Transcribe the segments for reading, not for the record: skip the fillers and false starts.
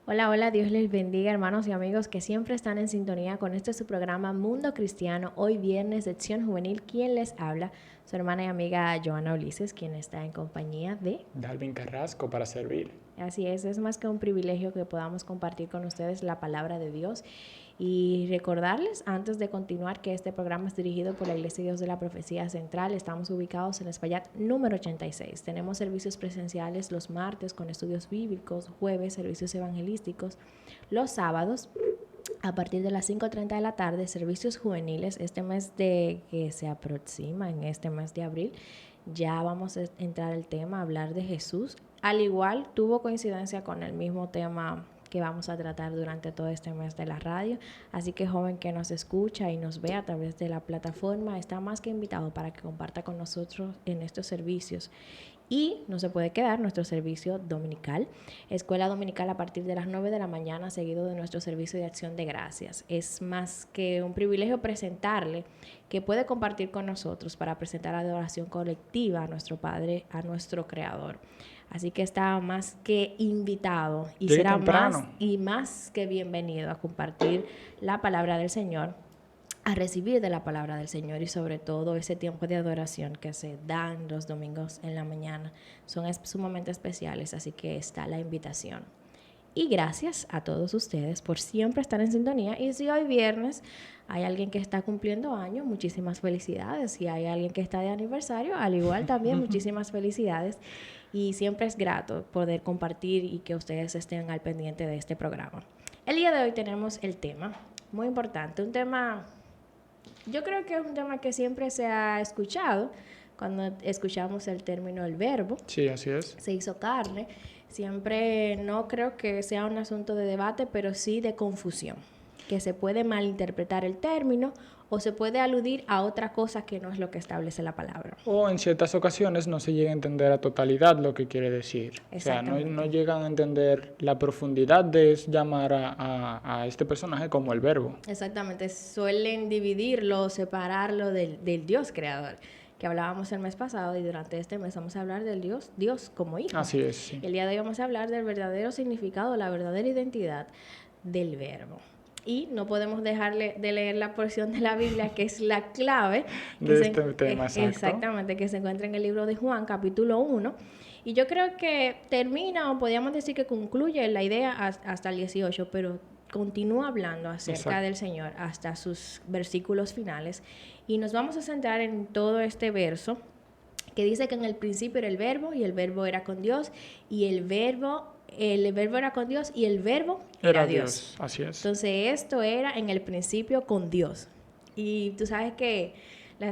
Hola, hola, Dios les bendiga, hermanos y amigos que siempre están en sintonía con este su programa Mundo Cristiano. Hoy viernes, sección juvenil, ¿quién les habla? Su hermana y amiga Joana Ulises, quien está en compañía de Dalvin Carrasco para servir. Así es más que un privilegio que podamos compartir con ustedes la palabra de Dios y recordarles antes de continuar que este programa es dirigido por la Iglesia de Dios de la Profecía Central. Estamos ubicados en Espaillat número 86. Tenemos servicios presenciales los martes con estudios bíblicos, jueves servicios evangelísticos, los sábados a partir de las 5:30 de la tarde, servicios juveniles. Este mes de que se aproxima, en este mes de abril, ya vamos a entrar al tema, hablar de Jesús. Al igual, tuvo coincidencia con el mismo tema que vamos a tratar durante todo este mes de la radio. Así que joven que nos escucha y nos ve a través de la plataforma, está más que invitado para que comparta con nosotros en estos servicios. Y no se puede quedar nuestro servicio dominical, escuela dominical a partir de las 9 de la mañana, seguido de nuestro servicio de acción de gracias. Es más que un privilegio presentarle que puede compartir con nosotros para presentar la adoración colectiva a nuestro Padre, a nuestro Creador. Así que está más que invitado y Llegue será temprano. más que bienvenido a compartir la palabra del Señor, a recibir de la palabra del Señor y sobre todo ese tiempo de adoración que se dan los domingos en la mañana. Son sumamente especiales, así que está la invitación. Y gracias a todos ustedes por siempre estar en sintonía. Y si hoy viernes hay alguien que está cumpliendo años, muchísimas felicidades. Si hay alguien que está de aniversario, al igual también muchísimas felicidades. Y siempre es grato poder compartir y que ustedes estén al pendiente de este programa. El día de hoy tenemos el tema muy importante, un tema, yo creo que es un tema que siempre se ha escuchado cuando escuchamos el término el verbo. Sí, así es. Se hizo carne. Siempre no creo que sea un asunto de debate, pero sí de confusión, que se puede malinterpretar el término o se puede aludir a otra cosa que no es lo que establece la palabra. O en ciertas ocasiones no se llega a entender a totalidad lo que quiere decir. O sea, no llegan a entender la profundidad de llamar a este personaje como el verbo. Exactamente, suelen dividirlo, separarlo del Dios creador, que hablábamos el mes pasado, y durante este mes vamos a hablar del Dios como hijo. Así es, sí. El día de hoy vamos a hablar del verdadero significado, la verdadera identidad del verbo. Y no podemos dejarle de leer la porción de la Biblia que es la clave de este tema, exactamente, que se encuentra en el libro de Juan, capítulo 1. Y yo creo que termina, o podríamos decir que concluye la idea hasta el 18, pero continúa hablando acerca del Señor hasta sus versículos finales. Y nos vamos a centrar en todo este verso que dice que en el principio era el verbo y el verbo era con Dios y el verbo era con Dios y el verbo era Dios. Así es. Entonces esto era en el principio con Dios. Y tú sabes que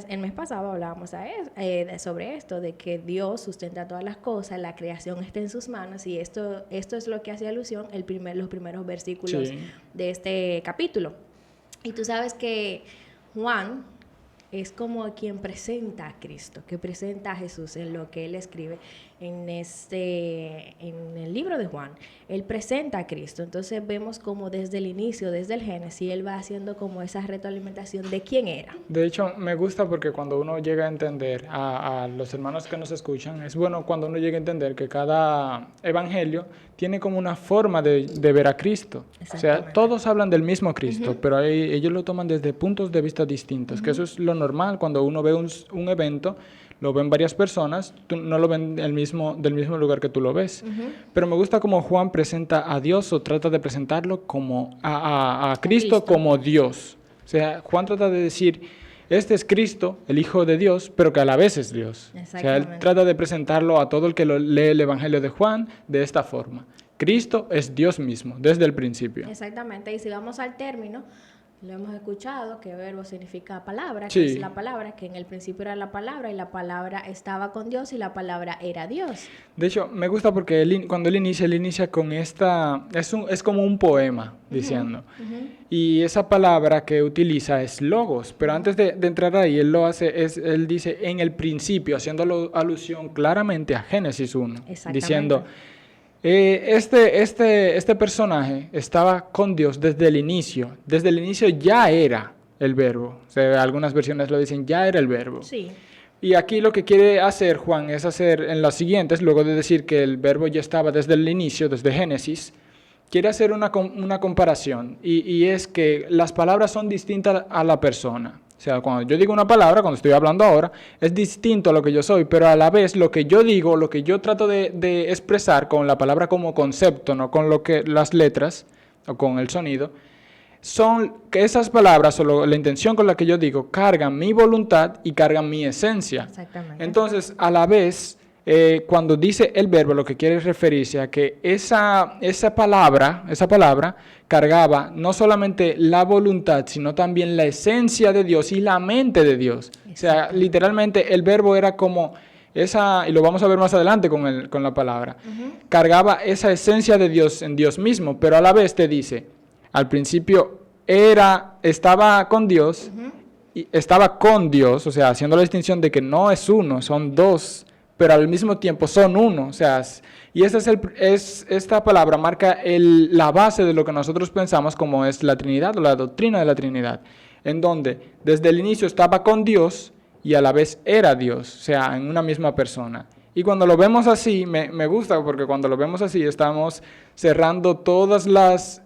el mes pasado hablábamos sobre esto, de que Dios sustenta todas las cosas, la creación está en sus manos, y esto es lo que hace alusión los primeros versículos de este capítulo. Y tú sabes que Juan es como quien presenta a Cristo, que presenta a Jesús en lo que él escribe en el libro de Juan. Él presenta a Cristo. Entonces vemos como desde el inicio, desde el Génesis, él va haciendo como esa retroalimentación de quién era. De hecho, me gusta porque cuando uno llega a entender a los hermanos que nos escuchan, es bueno cuando uno llega a entender que cada evangelio tiene como una forma de ver a Cristo. O sea, todos hablan del mismo Cristo, pero ellos lo toman desde puntos de vista distintos, que eso es lo normal cuando uno ve un evento. Lo ven varias personas, tú no lo ven del mismo lugar que tú lo ves. Pero me gusta cómo Juan presenta a Dios, o trata de presentarlo como a Cristo como Dios. O sea, Juan trata de decir, este es Cristo, el Hijo de Dios, pero que a la vez es Dios. O sea, él trata de presentarlo a todo el que lee el Evangelio de Juan de esta forma. Cristo es Dios mismo, desde el principio. Exactamente, y si vamos al término, lo hemos escuchado, que verbo significa palabra, que es la palabra, que en el principio era la palabra, y la palabra estaba con Dios, y la palabra era Dios. De hecho, me gusta porque cuando él inicia con esta, es como un poema, diciendo. Y esa palabra que utiliza es logos, pero antes de entrar ahí, él dice en el principio, haciendo alusión claramente a Génesis 1, diciendo, este personaje estaba con Dios desde el inicio ya era el verbo. O sea, algunas versiones lo dicen, ya era el verbo. Sí. Y aquí lo que quiere hacer Juan es hacer en las siguientes, luego de decir que el verbo ya estaba desde el inicio, desde Génesis, quiere hacer una comparación y es que las palabras son distintas a la persona. O sea, cuando yo digo una palabra, cuando estoy hablando ahora, es distinto a lo que yo soy, pero a la vez lo que yo digo, lo que yo trato de expresar con la palabra como concepto, no con las letras o con el sonido, son que esas palabras o la intención con la que yo digo cargan mi voluntad y cargan mi esencia. Exactamente. Entonces, a la vez, cuando dice el verbo, lo que quiere referirse a que esa palabra cargaba no solamente la voluntad, sino también la esencia de Dios y la mente de Dios. O sea, literalmente el verbo era como esa, y lo vamos a ver más adelante con la palabra, cargaba esa esencia de Dios en Dios mismo, pero a la vez te dice, al principio estaba con Dios, y estaba con Dios, o sea, haciendo la distinción de que no es uno, son dos, pero al mismo tiempo son uno, o sea, y esta palabra marca la base de lo que nosotros pensamos como es la Trinidad o la doctrina de la Trinidad, en donde desde el inicio estaba con Dios y a la vez era Dios, o sea, en una misma persona. Y cuando lo vemos así, me gusta porque cuando lo vemos así estamos cerrando todas las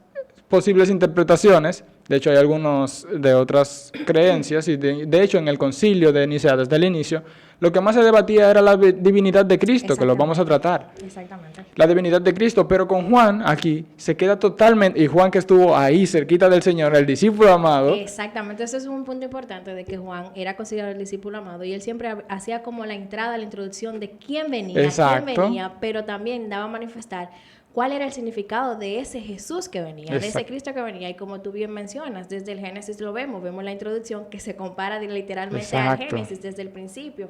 posibles interpretaciones. De hecho, hay algunos de otras creencias y de hecho en el concilio de Nicea desde el inicio, lo que más se debatía era la divinidad de Cristo, que lo vamos a tratar. Exactamente. La divinidad de Cristo, pero con Juan aquí se queda totalmente, y Juan que estuvo ahí cerquita del Señor, el discípulo amado. Exactamente, ese es un punto importante de que Juan era considerado el discípulo amado y él siempre hacía como la entrada, la introducción de quién venía, pero también daba a manifestar cuál era el significado de ese Jesús que venía, de ese Cristo que venía. Y como tú bien mencionas, desde el Génesis lo vemos la introducción que se compara literalmente al Génesis desde el principio.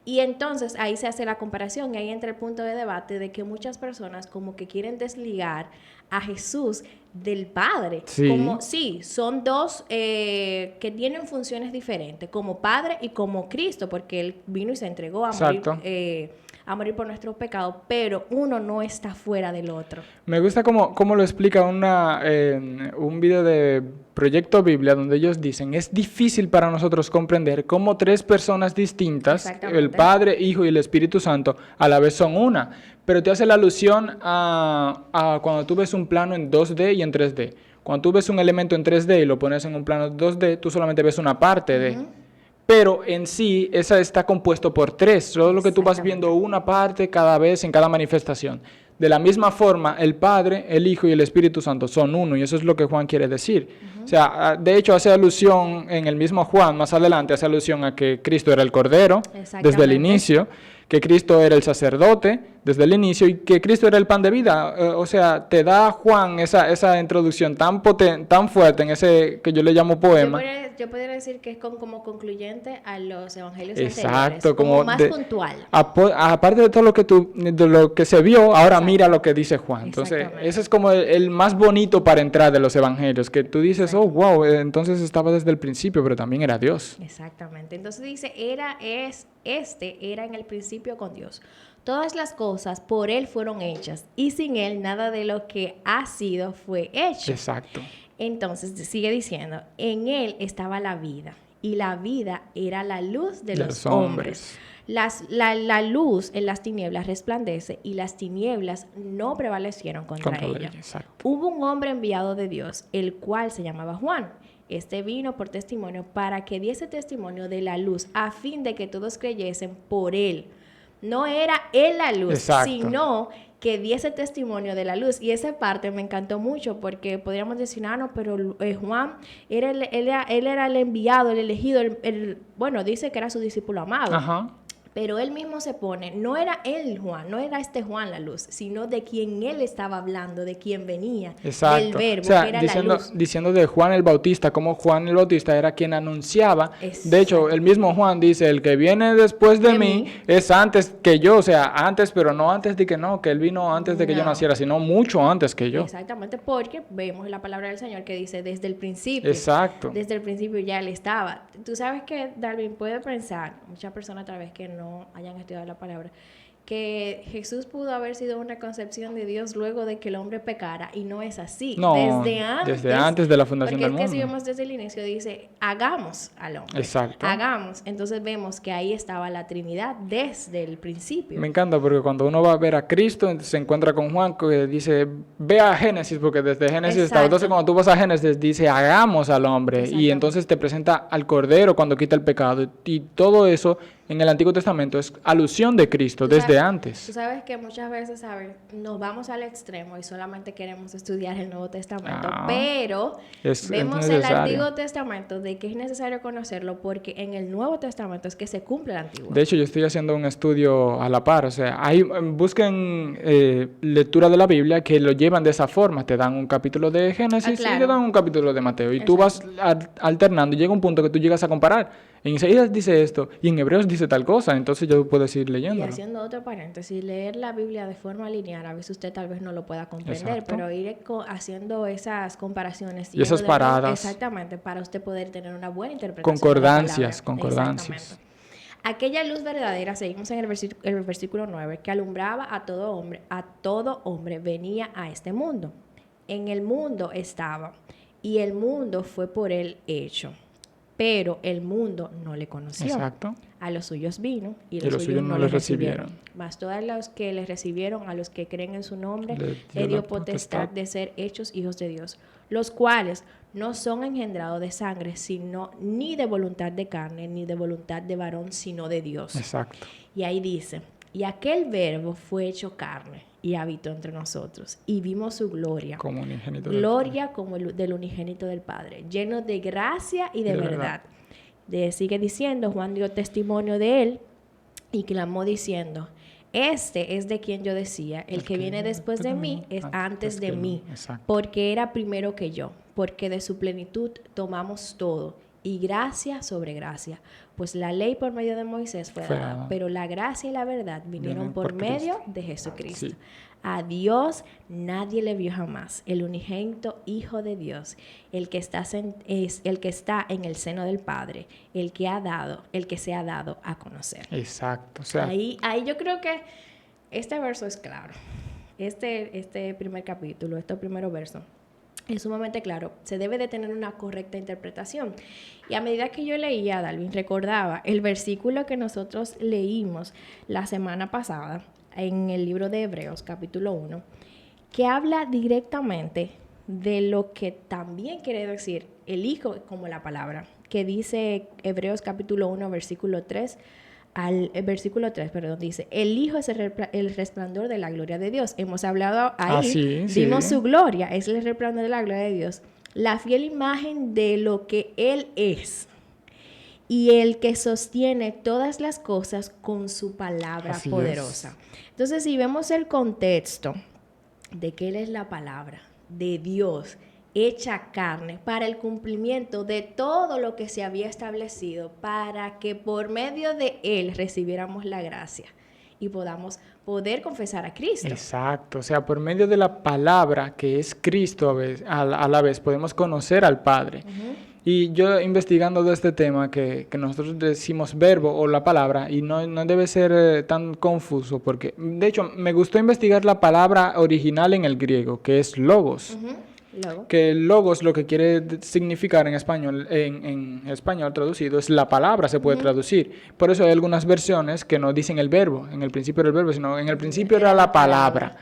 Y entonces ahí se hace la comparación y ahí entra el punto de debate de que muchas personas como que quieren desligar a Jesús del Padre. Sí. Como sí, son dos que tienen funciones diferentes, como Padre y como Cristo, porque Él vino y se entregó a morir por nuestros pecados, pero uno no está fuera del otro. Me gusta cómo lo explica un video de Proyecto Biblia, donde ellos dicen, es difícil para nosotros comprender cómo tres personas distintas, el Padre, Hijo y el Espíritu Santo, a la vez son una, pero te hace la alusión a cuando tú ves un plano en 2D y en 3D. Cuando tú ves un elemento en 3D y lo pones en un plano 2D, tú solamente ves una parte de... Pero en sí, esa está compuesto por tres, solo lo que tú vas viendo una parte cada vez en cada manifestación. De la misma forma, el Padre, el Hijo y el Espíritu Santo son uno, y eso es lo que Juan quiere decir. O sea, de hecho hace alusión en el mismo Juan, más adelante hace alusión a que Cristo era el Cordero desde el inicio, que Cristo era el sacerdote desde el inicio y que Cristo era el pan de vida. O sea, te da Juan esa introducción tan potente, tan fuerte en ese que yo le llamo poema. Yo podría decir que es como concluyente a los evangelios anteriores, como más puntual. Aparte de todo lo que se vio, ahora mira lo que dice Juan. Entonces, ese es como el más bonito para entrar de los evangelios, que tú dices, oh, wow, entonces estaba desde el principio, pero también era Dios. Exactamente. Entonces dice, era en el principio con Dios. Todas las cosas por Él fueron hechas, y sin Él nada de lo que ha sido fue hecho. Exacto. Entonces sigue diciendo, en Él estaba la vida, y la vida era la luz de los hombres. La luz en las tinieblas resplandece, y las tinieblas no prevalecieron contra ella. Hubo un hombre enviado de Dios, el cual se llamaba Juan. Este vino por testimonio para que diese testimonio de la luz, a fin de que todos creyesen por Él. No era Él la luz, sino que diese testimonio de la luz. Y esa parte me encantó mucho porque podríamos decir, no, pero Juan él era el enviado, el elegido, bueno, dice que era su discípulo amado. Ajá. Pero él mismo se pone, no era él Juan, no era este Juan la luz, sino de quien él estaba hablando, de quien venía, del verbo, o sea, que era la luz. Diciendo de Juan el Bautista, como Juan el Bautista era quien anunciaba. Exacto. De hecho, el mismo Juan dice, el que viene después de mí es antes que yo, o sea, antes, pero no antes de que él vino antes de que yo naciera, sino mucho antes que yo. Exactamente, porque vemos la palabra del Señor que dice desde el principio. Exacto. Desde el principio ya él estaba. Tú sabes que Darwin puede pensar, muchas personas tal vez que no hayan estudiado la palabra, que Jesús pudo haber sido una concepción de Dios luego de que el hombre pecara, y no es así. No, desde antes de la fundación del mundo. Porque es que si vemos desde el inicio, dice, hagamos al hombre. Exacto. Hagamos. Entonces vemos que ahí estaba la Trinidad desde el principio. Me encanta porque cuando uno va a ver a Cristo, se encuentra con Juan que dice, ve a Génesis, porque desde Génesis estaba. Entonces cuando tú vas a Génesis, dice, hagamos al hombre. Y entonces te presenta al Cordero cuando quita el pecado. Y todo eso en el Antiguo Testamento es alusión de Cristo desde antes. Tú sabes que muchas veces, nos vamos al extremo y solamente queremos estudiar el Nuevo Testamento, pero vemos el Antiguo Testamento de que es necesario conocerlo, porque en el Nuevo Testamento es que se cumple el Antiguo. De hecho, yo estoy haciendo un estudio a la par, o sea, busquen lectura de la Biblia que lo llevan de esa forma, te dan un capítulo de Génesis y te dan un capítulo de Mateo, y tú vas alternando y llega un punto que tú llegas a comparar. En Isaías dice esto y en Hebreos dice tal cosa, entonces yo puedo ir leyendo. Y haciendo otro paréntesis, leer la Biblia de forma lineal, a veces usted tal vez no lo pueda comprender, pero ir haciendo esas comparaciones y esas paradas. Exactamente, para usted poder tener una buena interpretación. Concordancias. Aquella luz verdadera, seguimos en el versículo 9, que alumbraba a todo hombre venía a este mundo. En el mundo estaba, y el mundo fue por él hecho. Pero el mundo no le conoció. Exacto. A los suyos vino y los suyos no le recibieron. Mas todos los que le recibieron, a los que creen en su nombre, le dio potestad de ser hechos hijos de Dios, los cuales no son engendrados de sangre, sino ni de voluntad de carne, ni de voluntad de varón, sino de Dios. Exacto. Y ahí dice, y aquel verbo fue hecho carne y habitó entre nosotros, y vimos su gloria, como unigénito gloria como del unigénito del Padre, lleno de gracia y de verdad. Sigue diciendo, Juan dio testimonio de él y clamó diciendo, este es de quien yo decía, el que viene después de mí es antes de mí, porque era primero que yo, porque de su plenitud tomamos todo, y gracia sobre gracia. Pues la ley por medio de Moisés fue dada, pero la gracia y la verdad vinieron por medio de Jesucristo. Sí. A Dios nadie le vio jamás, el unigénito Hijo de Dios, el que está en el seno del Padre, el que se ha dado a conocer. Exacto. O sea, ahí yo creo que este verso es claro. Este primer capítulo, estos primeros versos, es sumamente claro. Se debe de tener una correcta interpretación. Y a medida que yo leía, Dalvin, recordaba el versículo que nosotros leímos la semana pasada en el libro de Hebreos, capítulo 1, que habla directamente de lo que también quiere decir el Hijo como la palabra, que dice Hebreos capítulo 1, versículo 3, dice, el Hijo es el resplandor de la gloria de Dios. Hemos hablado ahí, vimos su gloria, es el resplandor de la gloria de Dios, la fiel imagen de lo que Él es, y el que sostiene todas las cosas con su palabra poderosa. Entonces, si vemos el contexto de que Él es la palabra de Dios, hecha carne para el cumplimiento de todo lo que se había establecido, para que por medio de Él recibiéramos la gracia y podamos confesar a Cristo. Exacto, o sea, por medio de la palabra que es Cristo a la vez podemos conocer al Padre. Y yo investigando de este tema que nosotros decimos verbo o la palabra, y no debe ser tan confuso, porque de hecho me gustó investigar la palabra original en el griego, que es logos. Que logos lo que quiere significar en español, en español traducido, es la palabra, se puede traducir. Por eso hay algunas versiones que no dicen el verbo, en el principio era el verbo, sino en el principio era la palabra.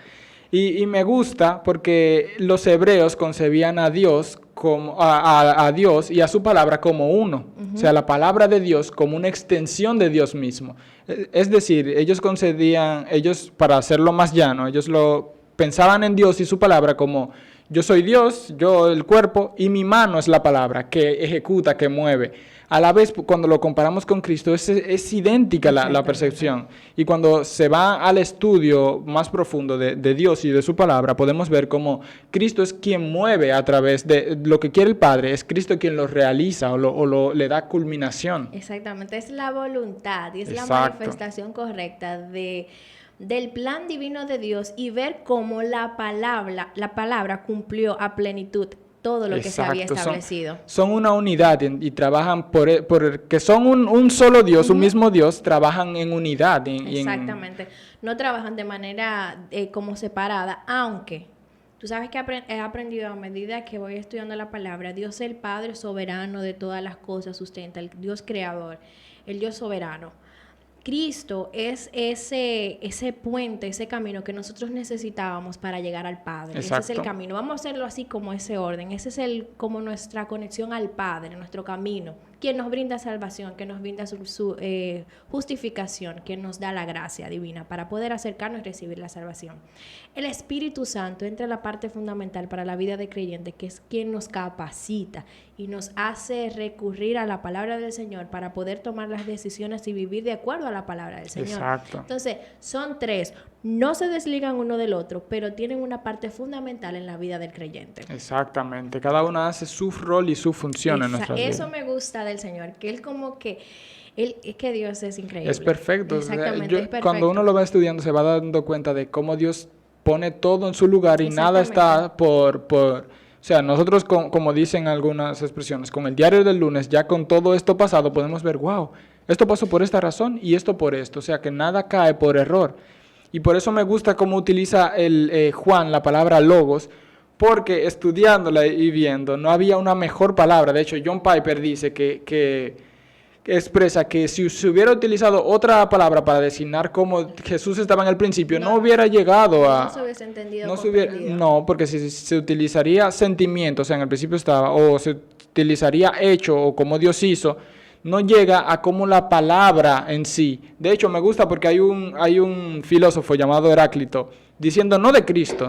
Y me gusta porque los hebreos concebían a Dios como a Dios y a su palabra como uno. O sea, la palabra de Dios como una extensión de Dios mismo. Es decir, ellos para hacerlo más llano, ellos pensaban en Dios y su palabra como yo soy Dios, yo el cuerpo, y mi mano es la palabra que ejecuta, que mueve. A la vez, cuando lo comparamos con Cristo, es idéntica la percepción. Y cuando se va al estudio más profundo de Dios y de su palabra, podemos ver cómo Cristo es quien mueve a través de lo que quiere el Padre, es Cristo quien lo realiza o le da culminación. Exactamente, es la voluntad y es la manifestación correcta del plan divino de Dios, y ver cómo la palabra cumplió a plenitud todo lo que se había establecido. Son una unidad y trabajan que son un solo Dios, un mismo Dios, trabajan en unidad. Exactamente. No trabajan de manera como separada, aunque tú sabes que he aprendido a medida que voy estudiando la palabra, Dios el Padre soberano de todas las cosas, sustenta, el Dios creador, el Dios soberano. Cristo es ese puente, ese camino que nosotros necesitábamos para llegar al Padre. Exacto. Ese es el camino. Vamos a hacerlo así como ese orden. Ese es como nuestra conexión al Padre, nuestro camino. Quien nos brinda salvación, quien nos brinda su justificación, quien nos da la gracia divina para poder acercarnos y recibir la salvación. El Espíritu Santo entra en la parte fundamental para la vida de creyente, que es quien nos capacita y nos hace recurrir a la palabra del Señor para poder tomar las decisiones y vivir de acuerdo a la palabra del Señor. Exacto. Entonces, son tres. No se desligan uno del otro, pero tienen una parte fundamental en la vida del creyente. Exactamente. Cada uno hace su rol y su función en nuestra vida. Eso me gusta del Señor, que Él como que... es que Dios es increíble. Es perfecto. Exactamente, es perfecto. Cuando uno lo va estudiando se va dando cuenta de cómo Dios pone todo en su lugar y nada está por o sea, nosotros, como dicen algunas expresiones, con el diario del lunes, ya con todo esto pasado, podemos ver, wow, esto pasó por esta razón y esto por esto. O sea, que nada cae por error. Y por eso me gusta cómo utiliza Juan la palabra logos, porque estudiándola y viendo, no había una mejor palabra. De hecho, John Piper dice que expresa que si se hubiera utilizado otra palabra para designar cómo Jesús estaba en el principio, no hubiera llegado a... No se hubiese entendido. No, porque si se utilizaría sentimiento, o sea, en el principio estaba, o se utilizaría hecho o como Dios hizo, no llega a como la palabra en sí. De hecho, me gusta porque hay un filósofo llamado Heráclito diciendo no de Cristo,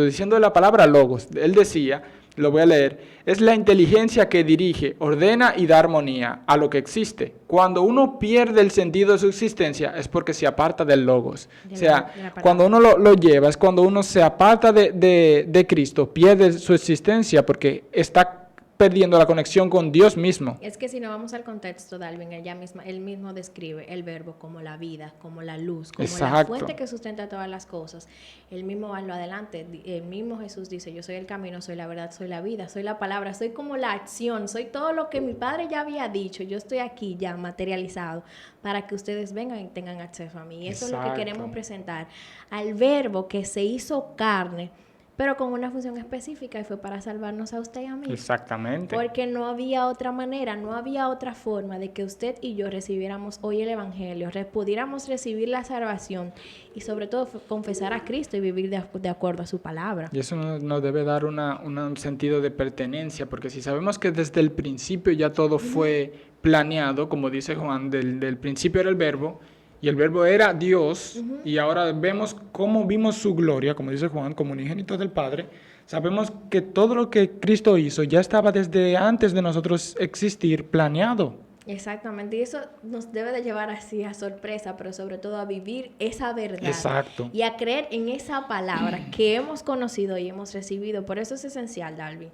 diciendo de la palabra logos. Él decía, lo voy a leer, es la inteligencia que dirige, ordena y da armonía a lo que existe. Cuando uno pierde el sentido de su existencia es porque se aparta del logos. O sea, cuando uno lo lleva, es cuando uno se aparta de Cristo, pierde su existencia porque está perdiendo la conexión con Dios mismo. Es que si no vamos al contexto, Dalvin, él mismo describe el verbo como la vida, como la luz, como la fuente que sustenta todas las cosas. Él mismo va lo adelante, el mismo Jesús dice, yo soy el camino, soy la verdad, soy la vida, soy la palabra, soy como la acción, soy todo lo que mi Padre ya había dicho, yo estoy aquí ya materializado para que ustedes vengan y tengan acceso a mí. Y eso es lo que queremos presentar, al verbo que se hizo carne, pero con una función específica y fue para salvarnos a usted y a mí. Exactamente. Porque no había otra manera, no había otra forma de que usted y yo recibiéramos hoy el Evangelio, pudiéramos recibir la salvación y sobre todo confesar a Cristo y vivir de acuerdo a su palabra. Y eso nos debe dar un sentido de pertenencia, porque si sabemos que desde el principio ya todo fue planeado, como dice Juan, del principio era el verbo, y el verbo era Dios, y ahora vemos cómo vimos su gloria, como dice Juan, como unigénito del Padre. Sabemos que todo lo que Cristo hizo ya estaba desde antes de nosotros existir planeado. Exactamente, y eso nos debe de llevar así a sorpresa, pero sobre todo a vivir esa verdad. Exacto. Y a creer en esa palabra que hemos conocido y hemos recibido. Por eso es esencial, Dalvin,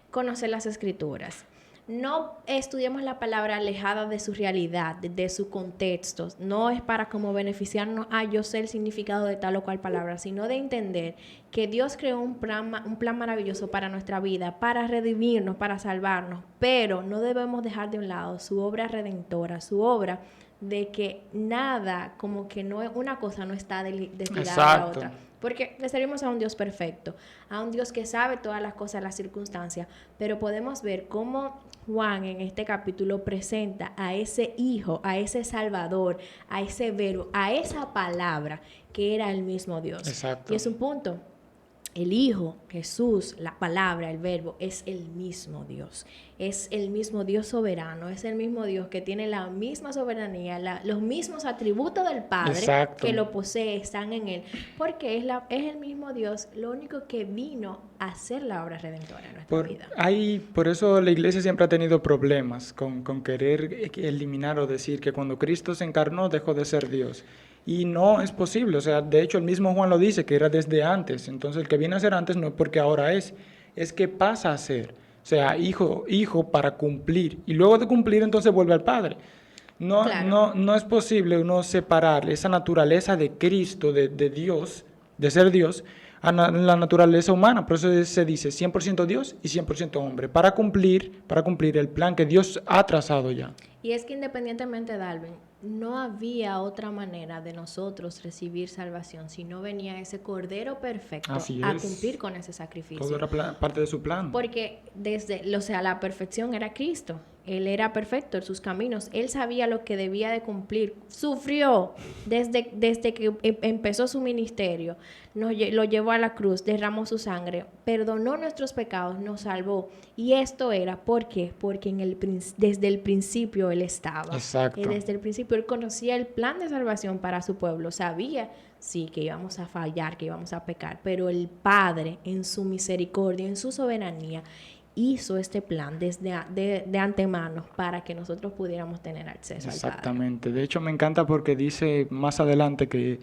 conocer las Escrituras. No estudiemos la palabra alejada de su realidad, de su contexto. No es para como beneficiarnos, yo sé el significado de tal o cual palabra, sino de entender que Dios creó un plan maravilloso para nuestra vida, para redimirnos, para salvarnos, pero no debemos dejar de un lado su obra redentora, su obra de que nada, como que no es una cosa, no está desligada a la otra. Porque le servimos a un Dios perfecto, a un Dios que sabe todas las cosas, las circunstancias, pero podemos ver cómo Juan en este capítulo presenta a ese Hijo, a ese Salvador, a ese verbo, a esa palabra que era el mismo Dios. Exacto. Y es un punto. El Hijo, Jesús, la palabra, el verbo, es el mismo Dios. Es el mismo Dios soberano, es el mismo Dios que tiene la misma soberanía, los mismos atributos del Padre. Exacto. Que lo posee, están en Él. Porque es el mismo Dios, lo único que vino a hacer la obra redentora en nuestra vida. Por eso la Iglesia siempre ha tenido problemas con querer eliminar o decir que cuando Cristo se encarnó dejó de ser Dios. Y no es posible, o sea, de hecho el mismo Juan lo dice, que era desde antes. Entonces el que viene a ser antes no es porque ahora es que pasa a ser. O sea, hijo para cumplir. Y luego de cumplir entonces vuelve al Padre. No es posible uno separar esa naturaleza de Cristo, de Dios, de ser Dios, a la naturaleza humana. Por eso se dice 100% Dios y 100% hombre, para cumplir el plan que Dios ha trazado ya. Y es que independientemente de Alvin, no había otra manera de nosotros recibir salvación si no venía ese Cordero perfecto a cumplir con ese sacrificio. Todo era parte de su plan. Porque la perfección era Cristo. Él era perfecto en sus caminos. Él sabía lo que debía de cumplir. Sufrió desde que empezó su ministerio. Lo llevó a la cruz, derramó su sangre, perdonó nuestros pecados, nos salvó. Y esto era, ¿por qué? Porque desde el principio Él estaba. Exacto. Desde el principio Él conocía el plan de salvación para su pueblo. Sabía, sí, que íbamos a fallar, que íbamos a pecar. Pero el Padre, en su misericordia, en su soberanía, hizo este plan de antemano para que nosotros pudiéramos tener acceso al Padre. Exactamente. De hecho, me encanta porque dice más adelante que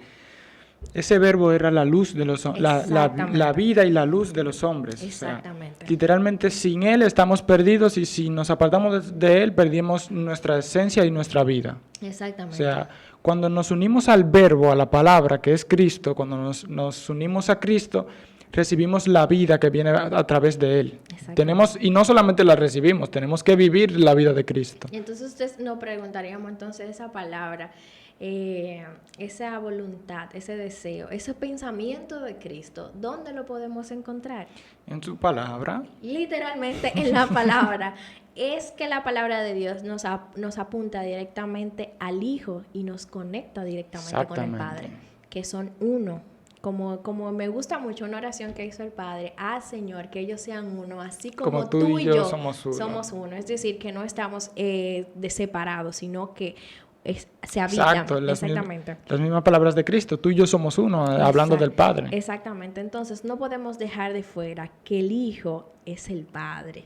ese verbo era la luz de los la vida y la luz de los hombres. Exactamente. O sea, literalmente sin Él estamos perdidos y si nos apartamos de Él perdimos nuestra esencia y nuestra vida. Exactamente. O sea, cuando nos unimos al verbo, a la palabra que es Cristo, cuando nos unimos a Cristo, recibimos la vida que viene a través de Él. Y no solamente la recibimos, tenemos que vivir la vida de Cristo. Y entonces ustedes nos preguntaríamos entonces esa palabra, esa voluntad, ese deseo, ese pensamiento de Cristo, ¿dónde lo podemos encontrar? En su palabra. Literalmente en la palabra. Es que la palabra de Dios nos apunta directamente al Hijo y nos conecta directamente con el Padre, que son uno. Como me gusta mucho una oración que hizo el Padre, Señor, que ellos sean uno, así como tú y yo somos uno. Es decir, que no estamos separados, sino que se habitan. Exacto, Exactamente. Las mismas palabras de Cristo, tú y yo somos uno, hablando del Padre. Exactamente, entonces no podemos dejar de fuera que el Hijo es el Padre,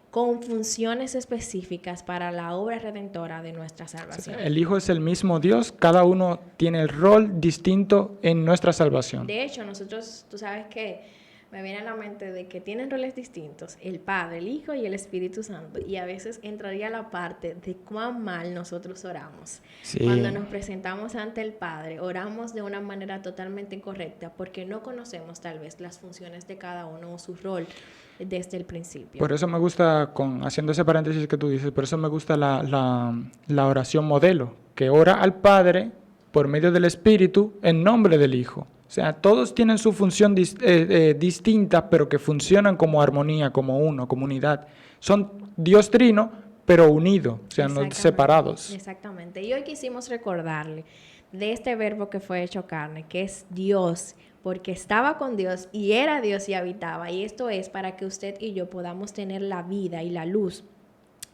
con funciones específicas para la obra redentora de nuestra salvación. El Hijo es el mismo Dios, cada uno tiene el rol distinto en nuestra salvación. De hecho, nosotros, tú sabes que me viene a la mente de que tienen roles distintos, el Padre, el Hijo y el Espíritu Santo, y a veces entraría la parte de cuán mal nosotros oramos. Sí. Cuando nos presentamos ante el Padre, oramos de una manera totalmente incorrecta porque no conocemos tal vez las funciones de cada uno o su rol desde el principio. Por eso me gusta, haciendo ese paréntesis que tú dices, por eso me gusta la oración modelo, que ora al Padre por medio del Espíritu en nombre del Hijo. O sea, todos tienen su función distinta, pero que funcionan como armonía, como uno, como unidad. Son Dios trino, pero unidos, o sea, no separados. Exactamente. Y hoy quisimos recordarle de este verbo que fue hecho carne, que es Dios, porque estaba con Dios y era Dios y habitaba. Y esto es para que usted y yo podamos tener la vida y la luz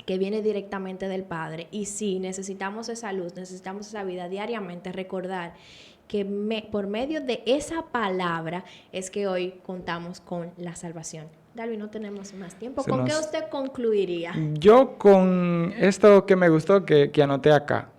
que viene directamente del Padre. Y sí, necesitamos esa luz, necesitamos esa vida diariamente, recordar que por medio de esa palabra es que hoy contamos con la salvación. Darwin, no tenemos más tiempo. ¿Con qué usted concluiría? Yo con esto que me gustó, que anoté acá.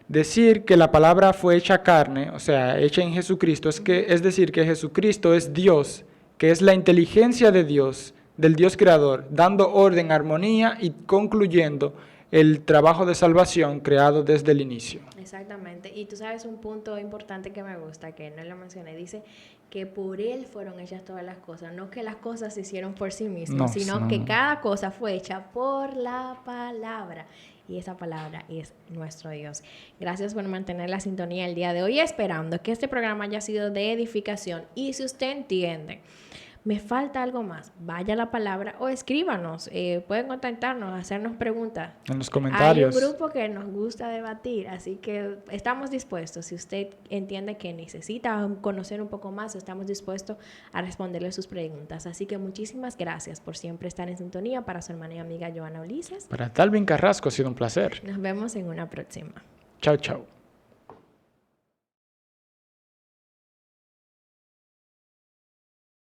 Decir que la palabra fue hecha carne, o sea, hecha en Jesucristo, es decir que Jesucristo es Dios, que es la inteligencia de Dios, del Dios creador, dando orden, armonía y concluyendo el trabajo de salvación creado desde el inicio. Exactamente. Y tú sabes un punto importante que me gusta, que no lo mencioné, dice que por Él fueron hechas todas las cosas, no que las cosas se hicieron por sí mismas, sino que cada cosa fue hecha por la palabra. Y esa palabra es nuestro Dios. Gracias por mantener la sintonía el día de hoy, esperando que este programa haya sido de edificación. Y si usted entiende, me falta algo más, vaya a la palabra o escríbanos. Pueden contactarnos, hacernos preguntas. En los comentarios. Hay un grupo que nos gusta debatir, así que estamos dispuestos. Si usted entiende que necesita conocer un poco más, estamos dispuestos a responderle sus preguntas. Así que muchísimas gracias por siempre estar en sintonía. Para su hermana y amiga Joana Ulises. Para Dalvin Carrasco ha sido un placer. Nos vemos en una próxima. Chao, chao.